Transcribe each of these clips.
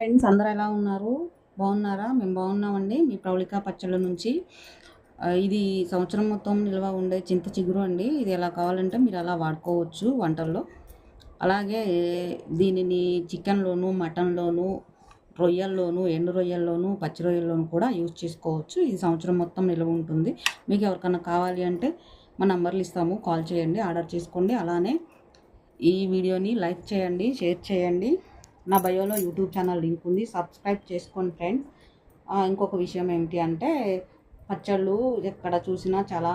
Friends అందరూ ఎలా ఉన్నారు? బాగున్నారా? మేము బాగున్నామండి. మీ ప్రవళిక పచ్చళ్ళ నుంచి ఇది సంవత్సరం మొత్తం నిల్వ ఉండే చింత చిగురు అండి. ఇది ఎలా కావాలంటే మీరు అలా వాడుకోవచ్చు వంటల్లో. అలాగే దీనిని చికెన్లోను, మటన్లోను, రొయ్యల్లోను, ఎండు రొయ్యల్లోను, పచ్చి రొయ్యల్లోను కూడా యూజ్ చేసుకోవచ్చు. ఇది సంవత్సరం మొత్తం నిల్వ ఉంటుంది. మీకు ఎవరికైనా కావాలి అంటే మా నంబర్లు ఇస్తాము, కాల్ చేయండి, ఆర్డర్ చేసుకోండి. అలానే ఈ వీడియోని లైక్ చేయండి, షేర్ చేయండి. నా బయోలో యూట్యూబ్ ఛానల్ లింక్ ఉంది, సబ్స్క్రైబ్ చేసుకోండి ఫ్రెండ్స్. ఇంకొక విషయం ఏమిటి అంటే పచ్చళ్ళు ఎక్కడ చూసినా చాలా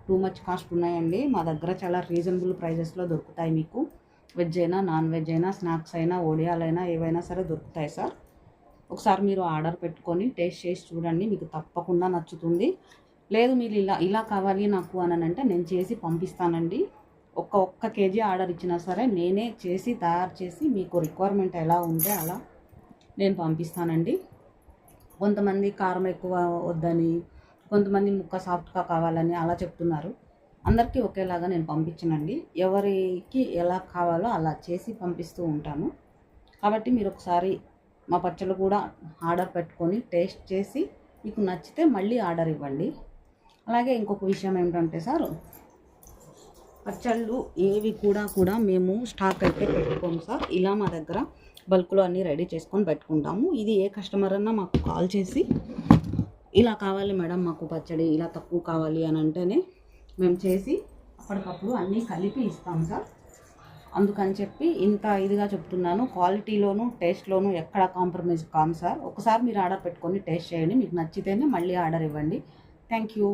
టూ మచ్ కాస్ట్ ఉన్నాయండి. మా దగ్గర చాలా రీజనబుల్ ప్రైజెస్లో దొరుకుతాయి. మీకు వెజ్ అయినా, నాన్ వెజ్ అయినా, స్నాక్స్ అయినా, ఒడియాలైనా ఏవైనా సరే దొరుకుతాయి సార్. ఒకసారి మీరు ఆర్డర్ పెట్టుకొని టేస్ట్ చేసి చూడండి, మీకు తప్పకుండా నచ్చుతుంది. లేదు మీరు ఇలా కావాలి నాకు అని అంటే నేను చేసి పంపిస్తానండి. ఒక్క కేజీ ఆర్డర్ ఇచ్చినా సరే నేనే చేసి తయారు చేసి మీకు రిక్వైర్మెంట్ ఎలా ఉంటే అలా నేను పంపిస్తానండి. కొంతమంది కారం ఎక్కువ వద్దని, కొంతమంది ముక్క సాఫ్ట్గా కావాలని అలా చెప్తున్నారు. అందరికీ ఒకేలాగా నేను పంపించనండి. ఎవరికి ఎలా కావాలో అలా చేసి పంపిస్తూ ఉంటాను. కాబట్టి మీరు ఒకసారి మా పచ్చళ్ళు కూడా ఆర్డర్ పెట్టుకొని టేస్ట్ చేసి మీకు నచ్చితే మళ్ళీ ఆర్డర్ ఇవ్వండి. అలాగే ఇంకొక విషయం ఏమిటంటే సార్, పచ్చళ్ళు ఏవి కూడా మేము స్టాక్ అయితే పెట్టుకోము సార్. ఇలా మా దగ్గర బల్క్లో అన్నీ రెడీ చేసుకొని పెట్టుకుంటాము. ఇది ఏ కస్టమర్ అన్నా మాకు కాల్ చేసి ఇలా కావాలి మేడం మాకు పచ్చడి ఇలా తక్కువ కావాలి అని అంటేనే మేము చేసి అప్పటికప్పుడు అన్నీ కలిపి ఇస్తాం సార్. అందుకని చెప్పి ఇంత ఇదిగా చెప్తున్నాను. క్వాలిటీలోను టేస్ట్లోను ఎక్కడ కాంప్రమైజ్ కాము సార్. ఒకసారి మీరు ఆర్డర్ పెట్టుకొని టేస్ట్ చేయండి, మీకు నచ్చితేనే మళ్ళీ ఆర్డర్ ఇవ్వండి. Thank you.